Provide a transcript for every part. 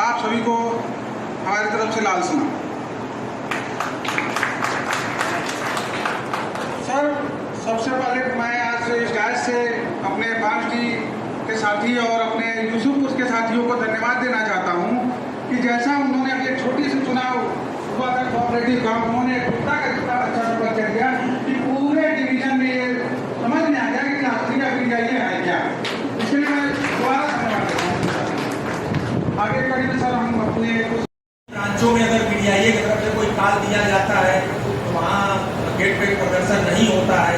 आप सभी को हमारी तरफ से लाल सलाम। सर, सबसे पहले मैं आज इस डायस से अपने पार्टी के साथी और अपने यूसुफपुर के साथियों को धन्यवाद देना चाहता हूं कि जैसा उन्होंने अपनी छोटी सी चुनाव हुआ था कोऑपरेटिव का, उन्होंने कुत्ता का कितना अच्छा प्रचार किया कि पूरे डिवीजन में ये समझ में आ गया कि राष्ट्रीय का पीडीआई है क्या। इसके लिए मैं दोबारा धन्यवाद देता हूँ। आगे कड़ी में सर हम अपने ब्रांचों में अगर पीडीआई की तरफ से कोई कॉल दिया जाता है तो वहाँ गेट पे प्रदर्शन नहीं होता है,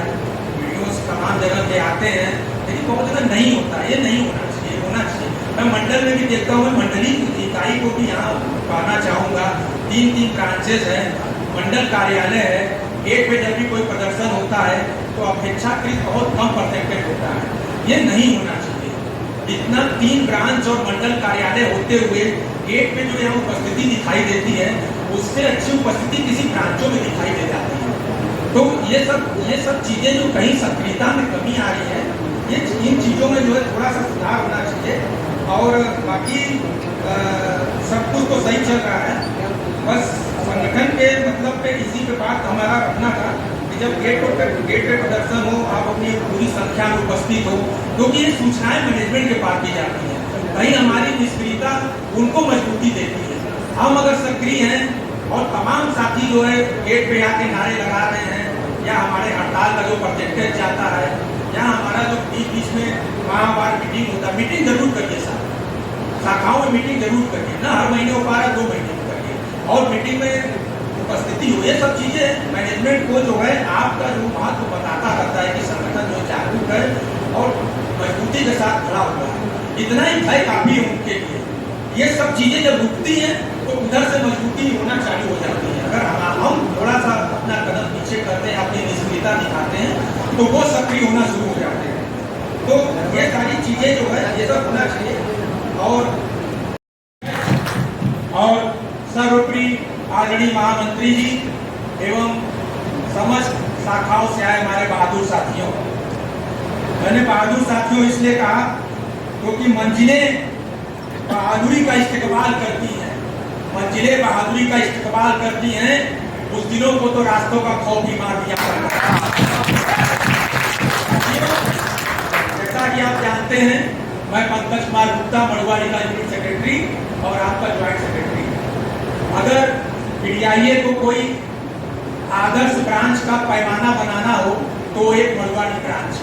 वीडियोस तमाम जगह के आते हैं, लेकिन बहुत जगह नहीं होता है। ये नहीं होना चाहिए, होना चाहिए। मैं मंडल में भी देखता हूँ, मंडली इकाई को भी यहाँ कहना चाहूँगा, 3 ब्रांचेज हैं, मंडल कार्यालय है, गेट पे जब भी कोई प्रदर्शन होता है तो अपेक्षाकृत बहुत कम परसेंटेज होता है। ये नहीं होना चाहिए। इतना 3 ब्रांच और मंडल कार्यालय होते हुए गेट पे जो यहाँ उपस्थिति दिखाई देती है उससे अच्छी उपस्थिति किसी ब्रांचों में दिखाई दे जाती है। तो ये सब चीजें जो कहीं सक्रियता में कमी आ रही है, ये इन चीजों में जो है थोड़ा सा सुधार होना चाहिए। और बाकी सब कुछ तो सही चल रहा है, बस संगठन के मतलब पे इसी पे बात हमारा रखना था कि जब गेट पे प्रदर्शन हो, आप अपनी पूरी संख्या में उपस्थित हो, क्योंकि ये सूचनाएं मैनेजमेंट के पास दी जाती है, कहीं हमारी निष्क्रियता उनको मजबूती देती है। हम अगर सक्रिय हैं और तमाम साथी जो है गेट पे आके नारे लगा रहे हैं, या हमारे हड़ताल का जो परसेंटेज जाता है, या हमारा जो बीच में माहवार मीटिंग होता है, मीटिंग जरूर करिए साहब, शाखाओं में मीटिंग जरूर करिए, ना हर महीने हो पा रहा 2 महीने में करिए, और मीटिंग में उपस्थिति हो। ये सब चीजें मैनेजमेंट को जो है आपका जो महत्व बताता रहता है कि संगठन जो जागरूक है और मजबूती के साथ खड़ा हुआ है। इतना ही भय काफी है उनके लिए। ये सब चीजें जब रुकती हैं तो उधर से मजबूती होना चालू हो जाती है। अगर हम थोड़ा सा अपना कदम पीछे करते हैं, अपनी निष्क्रियता दिखाते हैं, तो वो सक्रिय होना शुरू हो जाते हैं। तो ये सारी चीजें जो है ये सब होना चाहिए। और सर्वोपरि आदरणीय महामंत्री जी एवं समस्त शाखाओं से आए हमारे बहादुर साथियों, मैंने बहादुर साथियों इसलिए कहा क्योंकि मंजिलें बहादुरी का इस्तेकबाल करती हैं, मंजिलें बहादुरी का इस्तेकबाल करती हैं। उस दिनों को तो रास्तों का खौफ भी मार दिया। जैसा कि आप जानते हैं, मैं पंकज कुमार गुप्ता, मड़ुआड़ी का यूनिट सेक्रेटरी और आपका ज्वाइंट सेक्रेटरी। अगर पीडीआईए को कोई आदर्श ब्रांच का पैमाना बनाना हो तो एक मड़ुआड़ी ब्रांच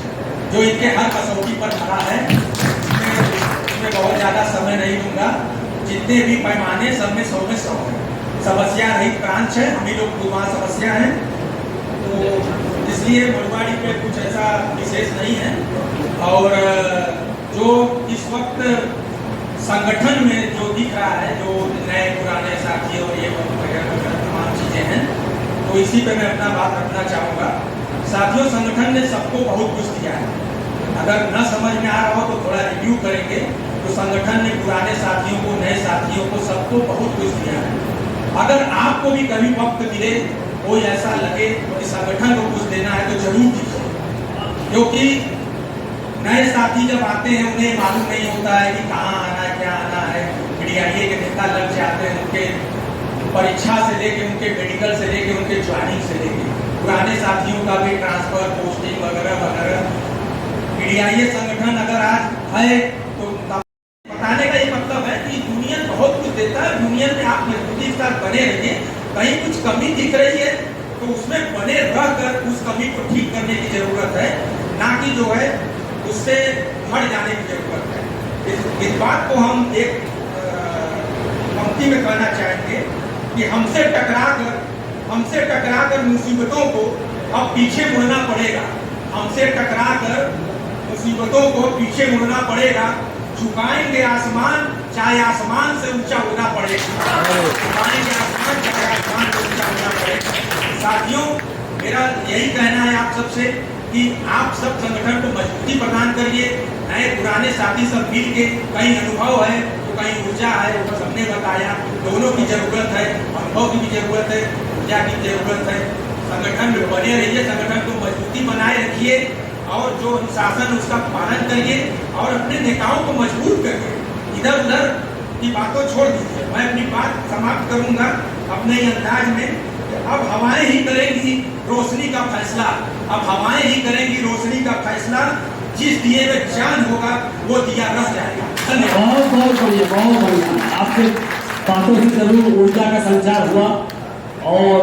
जो इनके हर कसौटी पर खड़ा है। इसमें बहुत ज्यादा समय नहीं दूंगा। जितने भी पैमाने सब में 100 में 100 है। समस्या रहित ब्रांच है, हम ही लोग को वहाँ समस्या है, तो इसलिए मड़ुआड़ी पे कुछ ऐसा विशेष नहीं है। और जो इस वक्त संगठन में जो दिख रहा है, जो नए पुराने साथी और ये तमाम चीजें हैं, तो इसी पे मैं अपना बात रखना चाहूँगा। साथियों, संगठन ने सबको बहुत कुछ दिया है। अगर न समझ में आ रहा हो तो थोड़ा रिव्यू करेंगे तो संगठन ने पुराने साथियों को, नए साथियों को, सबको बहुत कुछ दिया है। अगर आपको भी कभी वक्त मिले, कोई ऐसा लगे कि संगठन को कुछ देना है तो जरूर दीजिए, क्योंकि नए साथी जब आते हैं उन्हें मालूम नहीं होता है कि कहाँ आना है, क्या आना है। पीडीआईए के नेता लग जाते हैं, उनके परीक्षा से लेके, उनके मेडिकल से लेके, उनके ज्वाइनिंग से लेके, पुराने साथियों का भी ट्रांसफर, पोस्टिंग वगैरह वगैरह। पीडीआईए संगठन अगर आज है तो बताने का ये मतलब है कि यूनियन बहुत कुछ देता है। यूनियन में आप मजबूती के साथ बने रहिए। कहीं कुछ कमी दिख रही है तो उसमें बने रहकर उस कमी को ठीक करने की जरूरत है, ना कि जो है उससे हट जाने की जरूरत है। इस बात को हम एक पंक्ति में कहना चाहेंगे कि हमसे टकराकर मुसीबतों को अब पीछे मुड़ना पड़ेगा। हमसे टकराकर मुसीबतों को पीछे मुड़ना पड़ेगा। झुकाएंगे आसमान, चाहे आसमान से ऊंचा होना पड़ेगा। झुकाएंगे आसमान, चाहे आसमान से ऊंचा होना पड़ेगा। साथियों, मेरा यही कहना है आप सबसे कि आप सब संगठन को मजबूती प्रदान करिए। नए पुराने साथी सब मिल के, कहीं अनुभव है तो कहीं ऊर्जा है, वो सबने बताया, दोनों की जरूरत है, अनुभव की भी जरूरत है, ऊर्जा की जरूरत है। संगठन में बने रहिए, संगठन को मजबूती बनाए रखिए और जो अनुशासन उसका पालन करिए और अपने नेताओं को मजबूत करिए। इधर उधर की बातों छोड़ दीजिए, मैं अपनी बात समाप्त करूंगा अपने ही अंदाज में। अब हवाएं ही करेंगी रोशनी का फैसला, अब हवाएं ही करेंगी रोशनी का फैसला। जिस दिए में जान होगा वो दिया रह जाएगा। धन्यवाद। बहुत बहुत बढ़िया, बहुत बढ़िया। आपके बातों से जरूर ऊर्जा का संचार हुआ। और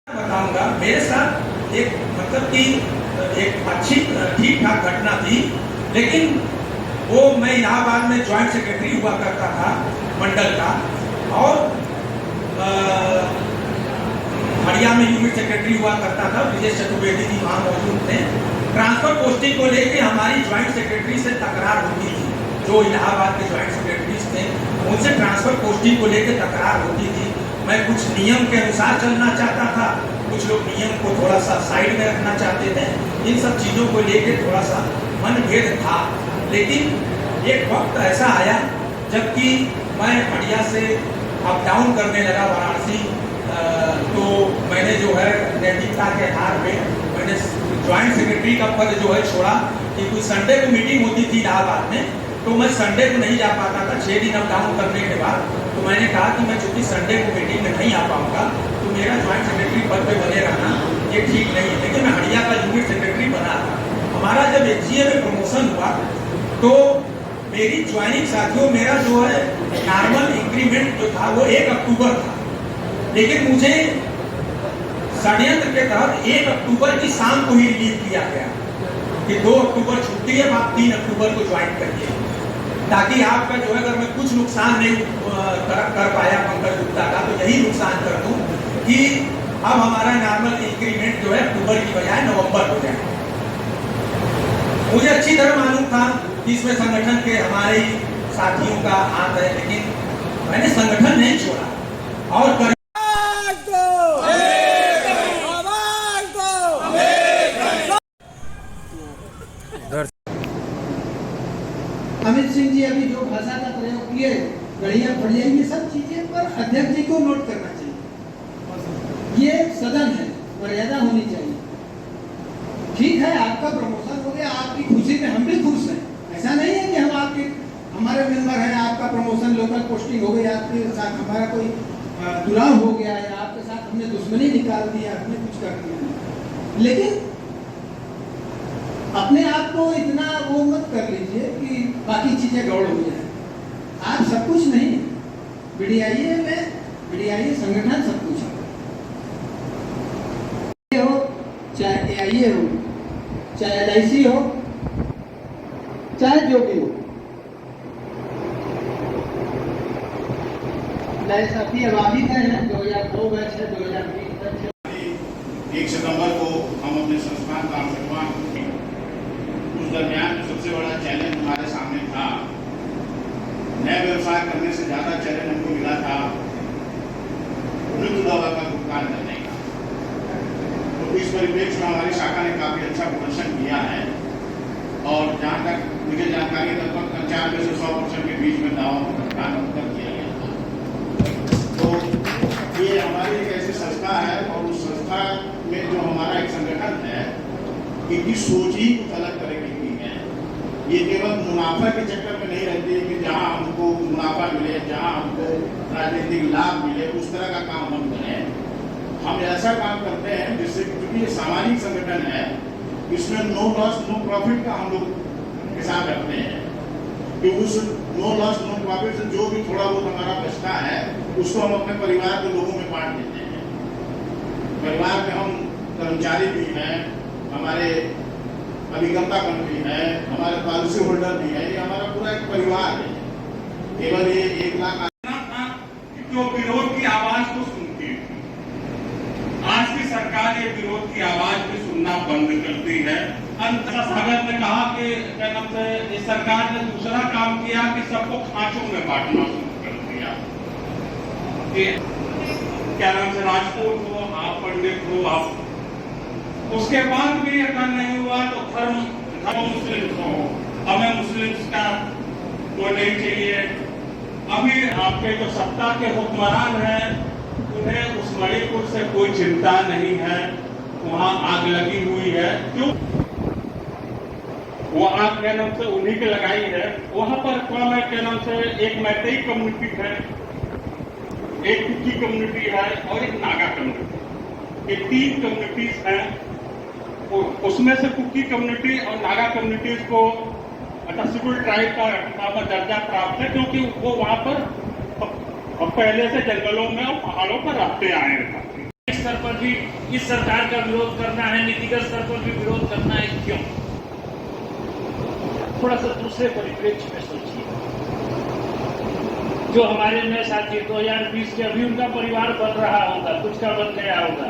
बताऊंगा मेरे साथ एक मतलब कि एक अच्छी ठीक ठाक घटना थी, लेकिन वो मैं इलाहाबाद में ज्वाइंट सेक्रेटरी हुआ करता था मंडल का, और हरियाणा में यूनिट सेक्रेटरी हुआ करता था। विजय चतुर्वेदी जी वहाँ मौजूद थे। ट्रांसफर पोस्टिंग को लेकर हमारी ज्वाइंट सेक्रेटरी से तकरार होती थी। जो इलाहाबाद के ज्वाइंट सेक्रेटरीज थे उनसे ट्रांसफर पोस्टिंग को लेकर तकरार होती थी। मैं कुछ नियम के अनुसार चलना चाहता था, कुछ लोग नियम को थोड़ा सा साइड में रखना चाहते थे। इन सब चीज़ों को लेकर थोड़ा सा मनभेद था। लेकिन एक वक्त ऐसा आया जबकि मैं हड़िया से अप डाउन करने लगा वाराणसी, तो मैंने जो है नैतिकता के आधार पे मैंने ज्वाइंट सेक्रेटरी का पद जो है छोड़ा। कि कुछ संडे को मीटिंग होती थी इलाहाबाद में, तो मैं संडे को नहीं जा पाता था 6 दिन अप डाउन करने के बाद। तो मैंने कहा कि मैं चूंकि संडे को मीटिंग में नहीं आ पाऊंगा तो मेरा ज्वाइंट सेक्रेटरी पद पे बने रहना ये ठीक नहीं है। लेकिन मैं हड़िया का यूनिट सेक्रेटरी बना था। हमारा जब HGA में प्रमोशन हुआ तो मेरी ज्वाइनिंग साथियों, मेरा जो है नॉर्मल इंक्रीमेंट जो था वो 1 अक्टूबर था, लेकिन मुझे षड्यंत्र के तहत 1 अक्टूबर की शाम को ही रिलीव किया गया कि 2 अक्टूबर छुट्टी है, आप 3 अक्टूबर को ज्वाइन करिए, ताकि आपका जो है अगर मैं कुछ नुकसान नहीं कर पाया पंकज गुप्ता का, तो यही नुकसान कर दूं कि अब हमारा नॉर्मल इंक्रीमेंट जो है अक्टूबर की बजाय नवंबर हो जाए। मुझे अच्छी तरह मालूम था कि इसमें संगठन के हमारे ही साथियों का हाथ है, लेकिन मैंने संगठन नहीं छोड़ा और अमित सिंह जी अभी जो भाषा का प्रयोग किए, बढ़िया बढ़िया, ये सब चीजें पर अध्यक्ष जी को नोट करना चाहिए। ये सदन है, मर्यादा होनी चाहिए। ठीक है, आपका प्रमोशन हो गया, आपकी खुशी में हम भी खुश हैं। ऐसा नहीं है कि हम आपके हमारे मेंबर हैं, आपका प्रमोशन लोकल पोस्टिंग हो गई, आपके साथ हमारा कोई दुराव हो गया या आपके साथ हमने दुश्मनी निकाल दिया, हमने कुछ कर दिया। लेकिन अपने आप को इतना वो मत कर लीजिए कि बाकी चीजें गौड़ हो जाए। आप सब कुछ नहीं, बीडीआईए में बीडीआईए संगठन सब कुछ है, हो चाहे AIA हो, चाहे LIC हो, चाहे जो भी हो। नए साथी अभी गए हैं, 2002 बैच है, 2020 तक 1 सितंबर को हम अपने संस्थान का आविर्भाव, उस दरमियान जो सबसे बड़ा चैलेंज हमारे सामने था, नया व्यवसाय करने से ज्यादा चैलेंज हमको मिला था मृत्यु दवा का भुगतान करने का। तो इस परिप्रेक्ष्य में हमारी शाखा ने काफी अच्छा प्रदर्शन किया है और जहाँ तक मुझे जानकारी है लगभग 95 से 100% के बीच में दावा का भुगतान कर किया गया था। तो ये हमारी एक ऐसी संस्था है और उस संस्था में जो हमारा एक संगठन है, इनकी सोच ही कुछ अलग तरह की है। ये केवल मुनाफा के चक्कर में नहीं रहती कि जहाँ हमको मुनाफा मिले, जहाँ हमको राजनीतिक लाभ मिले, उस तरह का काम हम करें। हम ऐसा काम करते हैं जिससे, क्योंकि ये सामाजिक संगठन है, इसमें नो लॉस नो प्रॉफिट का हम लोग हिसाब रखते हैं कि उस नो लॉस नो प्रॉफिट से जो भी थोड़ा बहुत हमारा बचता है उसको हम अपने परिवार के लोगों में बांट देते हैं। परिवार में हम कर्मचारी भी हैं, हमारे अभिकर्तागण भी है, हमारे पॉलिसी होल्डर भी है, ये हमारा पूरा एक परिवार है। केवल ये 1 लाख जो विरोध की आवाज को सुनती है, आज की सरकार ये विरोध की आवाज भी सुनना बंद करती है। सागर ने कहा कि क्या नाम से इस सरकार ने दूसरा काम किया कि सबको खांचों में बांटना शुरू कर दिया कि क्या नाम से राजपूत हो, आप पंडित हो, आप, उसके बाद भी अगर नहीं हुआ तो धर्म मुस्लिम हो, हमें मुस्लिम्स का वो नहीं चाहिए। अभी आपके जो सत्ता के हुक्मरान हैं उन्हें उस मणिपुर से कोई चिंता नहीं है, वहां आग लगी हुई है। क्यों वहाँ क्या नाम से उन्हीं के लगाई है। वहाँ पर क्या नाम से एक मैतेई कम्युनिटी है, एक कुकी कम्युनिटी है और एक नागा कम्युनिटी। ये 3 कम्युनिटीज हैं। उसमें से कुकी कम्युनिटी और नागा कम्युनिटीज को शेड्यूल ट्राइब का दर्जा प्राप्त है, क्योंकि वो वहाँ पर पहले से जंगलों में और पहाड़ों पर रहते आए हैं। स्तर पर भी इस सरकार का विरोध करना है, नीतिगत स्तर पर भी विरोध करना है, क्यों? थोड़ा सा दूसरे परिप्रेक्ष्य में सोचिए। जो हमारे नए साथी 2020 के अभी उनका परिवार बन रहा होगा, कुछ का बन गया होगा।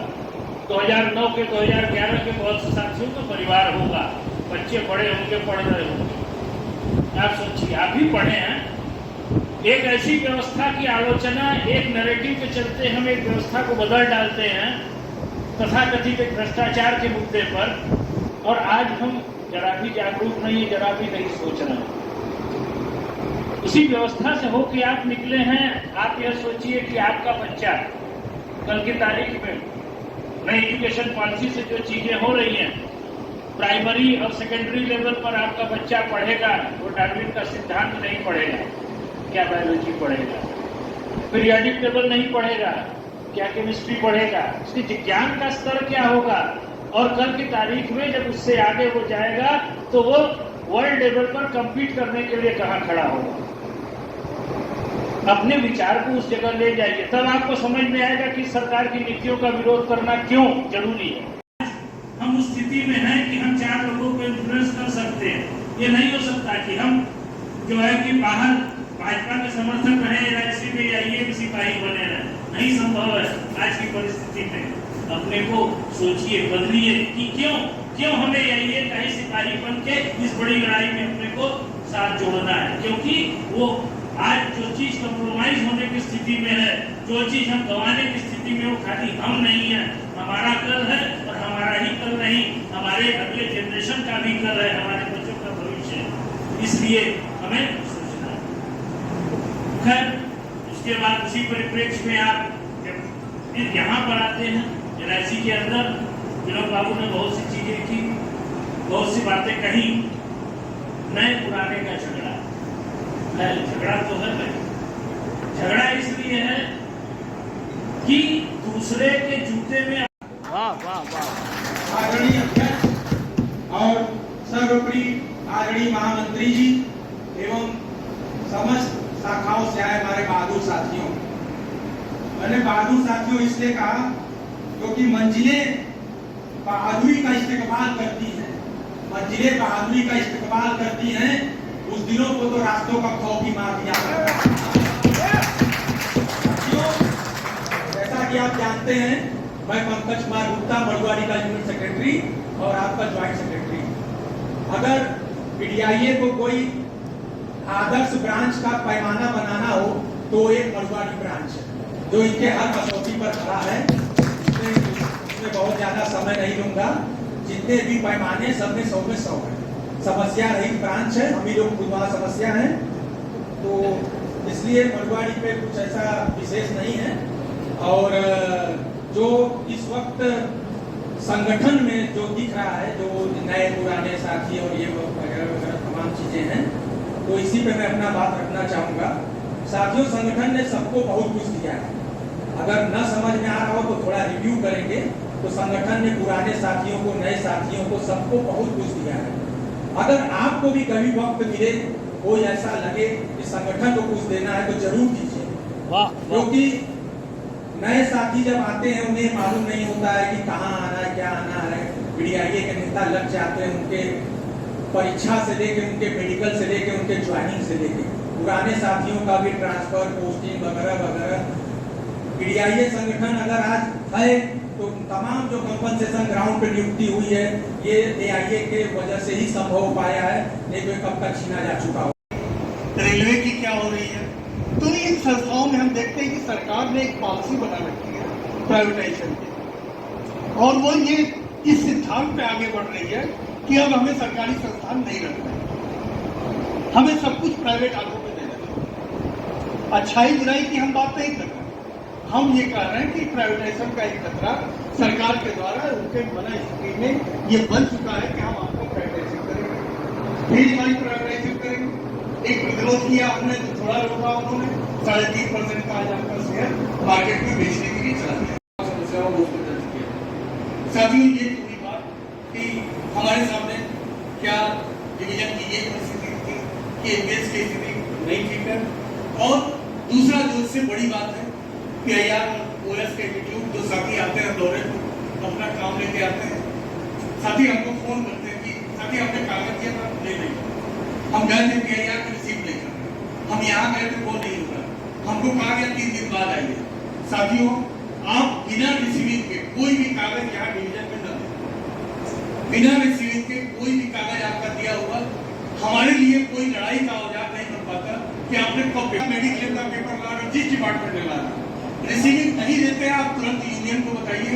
2009 के 2011 के बहुत से साथियों का परिवार होगा, बच्चे बड़े होंगे, पढ़ रहे होंगे। आप सोचिए, आप भी पढ़े हैं। एक ऐसी व्यवस्था की आलोचना, एक नैरेटिव के चलते हम एक व्यवस्था को बदल डालते हैं तथाकथित एक भ्रष्टाचार के मुद्दे पर, और आज हम जरा भी जागरूक नहीं, जरा भी नहीं सोच रहे हैं। उसी व्यवस्था से हो कि आप निकले हैं। आप यह सोचिए कि आपका बच्चा कल की तारीख में नई एजुकेशन पॉलिसी से जो चीजें हो रही हैं, प्राइमरी और सेकेंडरी लेवल पर आपका बच्चा पढ़ेगा, वो डार्विन का सिद्धांत नहीं पढ़ेगा, क्या बायोलॉजी पढ़ेगा, पीरियडिक टेबल नहीं पढ़ेगा, क्या केमिस्ट्री पढ़ेगा, उसके ज्ञान का स्तर क्या होगा, और कल की तारीख में जब उससे आगे वो जाएगा तो वो वर्ल्ड लेवल पर compete करने के लिए कहाँ खड़ा होगा। अपने विचार को उस जगह ले जाइए, तब आपको समझ में आएगा कि सरकार की नीतियों का विरोध करना क्यों जरूरी है। हम उस स्थिति में हैं कि हम 4 लोगों को इन्फ्लुएंस कर सकते हैं। ये नहीं हो सकता कि हम जो है कि बाहर भाजपा के समर्थक रहे, एलआईसी में आइए भी सिपाही बने रहे, नहीं संभव है आज की परिस्थिति में। अपने को सोचिए, बदलिए कि क्यों हमें आइए कहीं सिपाही बन के इस बड़ी लड़ाई में अपने को साथ जोड़ना है। क्योंकि वो आज जो चीज कंप्रोमाइज होने की स्थिति में है, जो चीज हम गंवाने की स्थिति में, वो खाली हम नहीं है, हमारा कल है, और हमारा ही कल नहीं, हमारे अगले जनरेशन का भी कल है, हमारे बच्चों का भविष्य है। इसलिए हमें सोचना है। खैर, उसके बाद उसी परिप्रेक्ष्य में आप जब यहाँ पर आते हैं, एलआईसी के अंदर विनोद बाबू ने बहुत सी चीजें की, बहुत सी बातें कही। नए पुराने का झगड़ा है, झगड़ा तो है भाई। झगड़ा इसलिए है कि दूसरे के जूते में। आदरणीय अध्यक्ष और सर्वोपरि आदरणीय महामंत्री जी एवं समस्त शाखाओं से आए हमारे बहादुर साथियों, मैंने बहादुर साथियों इसलिए कहा क्योंकि मंजिलें बहादुरी का इस्तेमाल करती हैं, मंजिलें बहादुरी का इस्तेमाल करती हैं। उस दिनों को तो रास्तों का खौफ ही मार दिया करता है। जैसा कि आप जानते हैं, मैं पंकज कुमार गुप्ता, मड़ुआरी का यूनिट सेक्रेटरी और आपका ज्वाइंट सेक्रेटरी। अगर पीडीआईए को कोई आदर्श ब्रांच का पैमाना बनाना हो तो एक मड़ुआरी ब्रांच है, जो इनके हर कसौटी पर खड़ा है। इसमें बहुत ज्यादा समय नहीं लूंगा। जितने भी पैमाने सब में 100 में 100 है। समस्या रहित ब्रांच है, हम ही लोग खुद वहाँ समस्या है, तो इसलिए मड़ुआरी पे कुछ ऐसा विशेष नहीं है। और जो इस वक्त संगठन में जो दिख रहा है, जो नए पुराने साथी और ये वगैरह तमाम चीजें हैं, तो इसी पे मैं अपना बात रखना चाहूंगा। साथियों, संगठन ने सबको बहुत कुछ दिया है। अगर न समझ में आ रहा हो तो थोड़ा रिव्यू करेंगे तो संगठन ने पुराने साथियों को, नए साथियों को, सबको बहुत कुछ दिया है। अगर आपको भी कभी वक्त मिले, कोई ऐसा लगे कि संगठन को कुछ देना है तो जरूर दीजिए, क्योंकि नए साथी जब आते हैं उन्हें मालूम नहीं होता है कि कहाँ आना है, क्या आना है। पीडीआईए के नेता लग जाते हैं, उनके परीक्षा से लेके, उनके मेडिकल से लेके, उनके ज्वाइनिंग से लेके, पुराने साथियों का भी ट्रांसफर, पोस्टिंग वगैरह वगैरह। पीडीआईए संगठन अगर आज है तो तमाम जो कंपनसेशन ग्राउंड पे नियुक्ति हुई है, ये एआईए के वजह से ही संभव हो पाया है, नहीं तो कब तक छीना जा चुका हो। रेलवे की क्या हो रही है, तो इन संस्थाओं में हम देखते हैं कि सरकार ने एक पॉलिसी बना रखी है प्राइवेटाइजेशन की, और वो ये इस सिद्धांत पे आगे बढ़ रही है कि अब हमें सरकारी संस्थान नहीं रखना है, हमें सब कुछ प्राइवेट हाथों में देना चाहिए। अच्छाई बुराई की हम बात नहीं कर रहे, हम ये कह रहे हैं कि प्राइवेटाइजेशन का एक खतरा सरकार के द्वारा उनके मना स्थिति में ये बन चुका है कि हम आपको प्राइवेटाइजेशन करेंगे। फेज वाइज प्राइवेटाइजेशन करेंगे। एक विरोध किया हमने तो थोड़ा रोका उन्होंने, 3.5% का आज आपका शेयर मार्केट में बेचने के लिए चला गया। समस्याओं को उसको दर्ज किया। साथियों, ये पूरी बात कि हमारे सामने क्या डिवीजन की ये परिस्थिति थी कि एमबीएस की स्थिति नहीं ठीक है, और दूसरा जो इससे बड़ी बात है कि ओएस के इंस्टीट्यूट जो साथी आते हैं दौरे को अपना काम लेके आते हैं, साथी हमको फोन करते हैं कि साथी हमने कागज दिया था ले नहीं, हम गए थे पीआईआर की रिसीव लेकर, हम यहाँ गए थे वो नहीं हुआ, हमको कहा गया 3 दिन बाद आइए। साथियों, आप बिना रिसीविंग के कोई भी कागज यहाँ डिवीजन में न दें। बिना रिसीविंग के कोई भी कागज आपका दिया हुआ हमारे लिए कोई लड़ाई का औजार नहीं बन पाता कि आपने कब मेडिक्लेम का पेपर ला रहे, जिस डिपार्टमेंट में ला रहे, रिसीविंग नहीं देते हैं, आप तुरंत यूनियन को बताइए।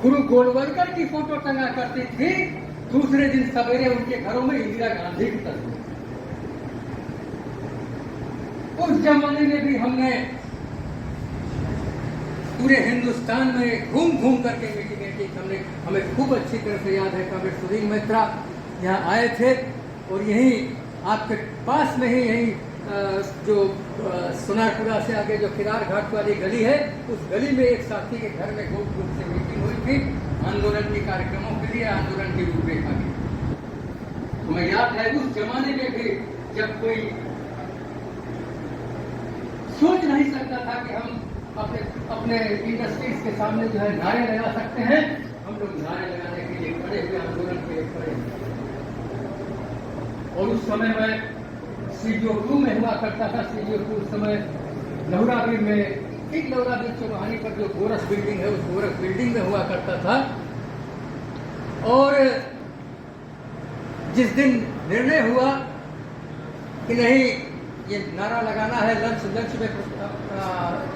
गुरु गोलवलकर की फोटो टंगा करती थी, दूसरे दिन सवेरे उनके घरों में इंदिरा गांधी की तस्वीर। उस जमाने में भी हमने पूरे हिंदुस्तान में घूम घूम करके मीटिंगें की। हमें खूब अच्छी तरह से याद है कभी सुधीर मित्रा यहाँ आए थे, और यहीं आपके पास में ही यहीं जो सोनारपुरा से आगे जो किरार घाट वाली गली है, उस गली में एक साथी के घर में ग्रुप से मीटिंग हुई थी आंदोलन के कार्यक्रमों के लिए, आंदोलन की रूपरेखा की। हमें याद है उस जमाने में भी जब कोई सोच नहीं सकता था कि हम अपने इंडस्ट्रीज के सामने जो है नारे लगा सकते हैं, हम लोग नारे लगाने के लिए खड़े हुए, आंदोलन के लिए खड़े हुए। और उस समय में CGO2 में हुआ करता था। CGO2 उस समय लहुराबीर में, ठीक लहुराबीर चौराहानी पर जो गोरख बिल्डिंग है, उस गोरख बिल्डिंग में हुआ करता था। और जिस दिन निर्णय हुआ कि नहीं ये नारा लगाना है, लंच में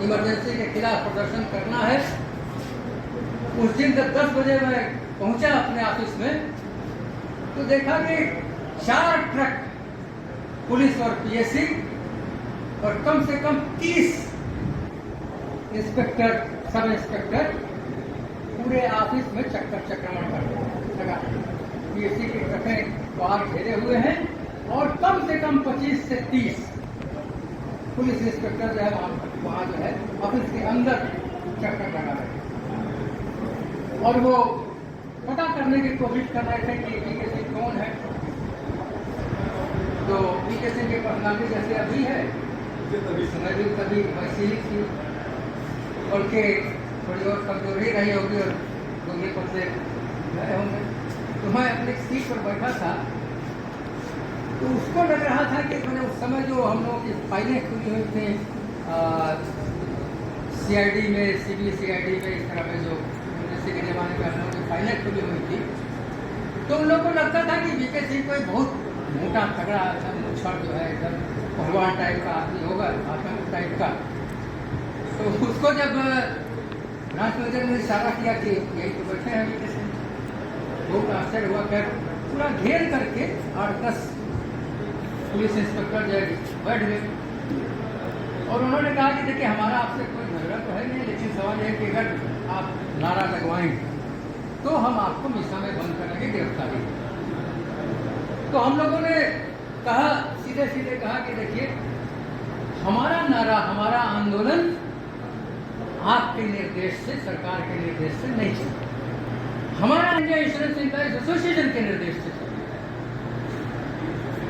इमरजेंसी के खिलाफ प्रदर्शन करना है, उस दिन जब 10 बजे मैं पहुंचा अपने ऑफिस में, तो देखा कि 4 ट्रक पुलिस और पीएससी और कम से कम 30 इंस्पेक्टर, सब इंस्पेक्टर पूरे ऑफिस में चक्कर लगा। पीएससी की ट्रकें बाहर घेरे हुए हैं, और कम से कम 25 से 30 पुलिस इंस्पेक्टर जो है वहाँ जो है ऑफिस के अंदर चक्कर लगा रहे हैं। और वो पता करने की कोशिश कर रहे थे कि वीके सिंह कौन है। तो वीके सिंह की पर्सनालिटी जैसे अभी है, समय भी कभी वैसी ही थी, बल्कि थोड़ी और कमजोरी रही होगी और दूसरे पर से गए होंगे। तो मैं अपनी सीट पर बैठा था, तो उसको लग रहा था कि मैंने उस समय जो हम लोगों की फाइलें खुली हुई थी CID में, CBCID में, इस तरह में जो जैसे के जमाने में हम लोगों की फाइलें खुली हुई थी, तो उन लोगों को लगता था कि वीके सिंह कोई बहुत मोटा तगड़ा मुच्छड़ जो है एकदम पहलवान टाइप का आदमी होगा, आतंक टाइप का। तो उसको जब ब्रांच मैनेजर ने इशारा किया कि यही तो बैठे हैं वीके सिंह, बहुत आश्चर्य हुआ। खैर पूरा घेर करके 8-10 पुलिस इंस्पेक्टर जो बैठ गए, और उन्होंने कहा कि देखिए हमारा आपसे कोई झगड़ा तो है नहीं, लेकिन सवाल है कि अगर आप नारा लगवाएंगे तो हम आपको मिसा में बंद करेंगे, गिरफ्तारी। तो हम लोगों ने कहा, सीधे सीधे कहा कि देखिए हमारा नारा, हमारा आंदोलन आपके निर्देश से, सरकार के निर्देश से नहीं चलता, हमारा इंडिया इंश्योरेंस एम्प्लॉइज एसोसिएशन के निर्देश से चलता।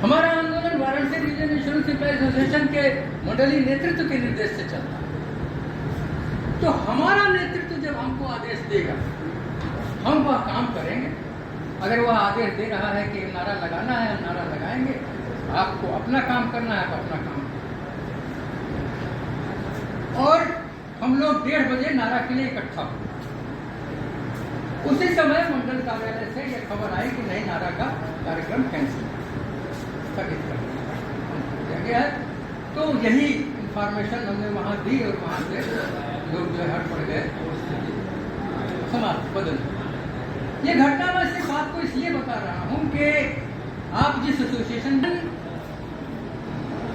हमारा आंदोलन Varanasi region insurance employees association के मंडलीय नेतृत्व के निर्देश से चलता है। तो हमारा नेतृत्व जब हमको आदेश देगा, हम वह काम करेंगे। अगर वह आदेश दे रहा है कि नारा लगाना है, हम नारा लगाएंगे। आपको अपना काम करना है, आप अपना काम करें। और हम लोग 1:30 बजे नारा के लिए इकट्ठा हुए। उसी समय मंडल कार्यालय से यह खबर आई कि नहीं, नारा का कार्यक्रम कैंसिल स्थगित कर दिया गया है। तो यही इंफॉर्मेशन हमने वहाँ दी, और वहाँ से लोग जो है हट पड़ गए, समाप्त बदल। ये घटना मैं सिर्फ आपको इसलिए बता रहा हूँ कि आप जिस एसोसिएशन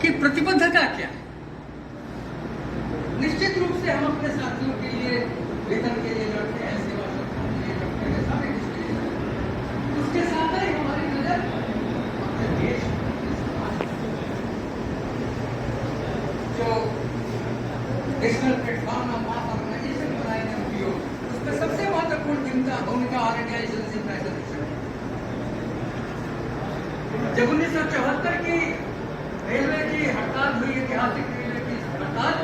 की प्रतिबद्धता क्या है, निश्चित रूप से हम अपने साथियों के लिए, वेतन के लिए लड़ते हैं, सेवा के लिए लड़ते हैं, सारे इसके लिए। उसके साथ ही हमारी नजर अपने देश जो national platform of mass organisation बनाए गए उपयोग, उसमें सबसे महत्वपूर्ण भूमिका ऑल इंडिया एसोसिएशन एसोसिएशन। जब 1974 की रेलवे की हड़ताल हुई, ऐतिहासिक रेलवे की हड़ताल,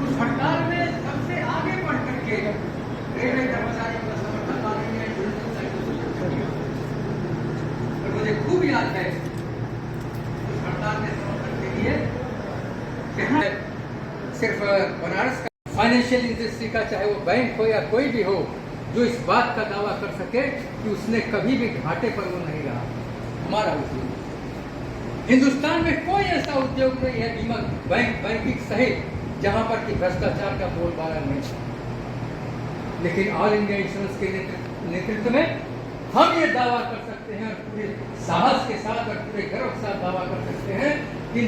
उस हड़ताल में सबसे आगे बढ़ करके रेलवे कर्मचारियों का समर्थन ऑल इंडिया एसोसिएशन एसोसिएशन। और मुझे खूब याद है उस हड़ताल के समर्थन के लिए कि सिर्फ बनारस का फाइनेंशियल इंडस्ट्री का, चाहे वो बैंक हो या कोई भी हो, जो इस बात का दावा कर सके कि उसने कभी भी घाटे पर वो नहीं रहा। हमारा उद्योग, हिंदुस्तान में कोई ऐसा उद्योग नहीं है बीमा बैंकिंग सहित जहां पर कि भ्रष्टाचार का बोलबाला नहीं। लेकिन ऑल इंडिया इंश्योरेंस के नेतृत्व में हम ये दावा कर सकते हैं और पूरे साहस के साथ और पूरे गर्व के साथ दावा कर सकते हैं कि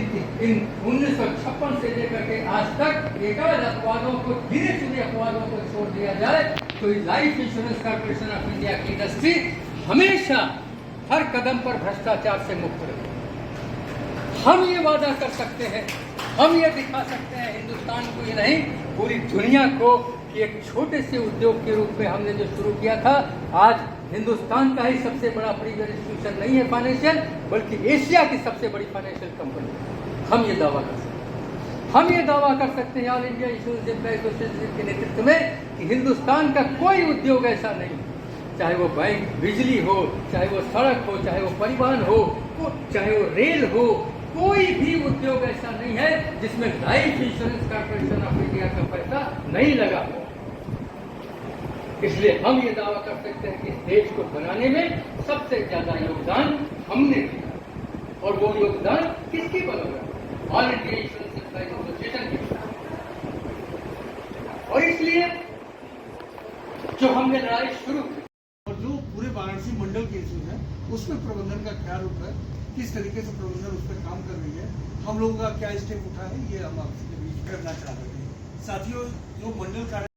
इन 1956 से लेकर के आज तक एकाध अपवादों को, गिने चुने अपवादों को छोड़ दिया जाए तो life insurance corporation of India की इंडस्ट्री हमेशा हर कदम पर भ्रष्टाचार से मुक्त रहे। हम ये वादा कर सकते हैं, हम ये दिखा सकते हैं हिंदुस्तान को ही नहीं पूरी दुनिया को कि एक छोटे से उद्योग के रूप में हमने जो शुरू किया था, आज हिंदुस्तान का ही सबसे बड़ा प्रीमियर इंस्टीट्यूशन नहीं है फाइनेंशियल, बल्कि एशिया की सबसे बड़ी फाइनेंशियल कंपनी। हम ये दावा कर सकते हैं, हम ये दावा कर सकते हैं all India insurance employees association के नेतृत्व में कि हिंदुस्तान का कोई उद्योग ऐसा नहीं, चाहे वो बैंक, बिजली हो, चाहे वो सड़क हो, चाहे वो परिवहन हो, चाहे वो रेल हो, कोई भी उद्योग ऐसा नहीं है जिसमें life insurance corporation of India का पैसा नहीं लगा। इसलिए हम ये दावा कर सकते हैं कि इस देश को बनाने में सबसे ज्यादा योगदान हमने दिया, और वो योगदान किसकी बदौलत? All India insurance employees association की। और इसलिए जो हमने लड़ाई शुरू की और जो पूरे वाराणसी मंडल के इश्यूज है उसमें प्रबंधन का क्या रूप है, किस तरीके से प्रबंधन उस पर काम कर रही है, हम लोगों का क्या स्टेप उठा है, ये हम आपसे बीच करना चाह रहे हैं। साथियों, जो मंडल कार्य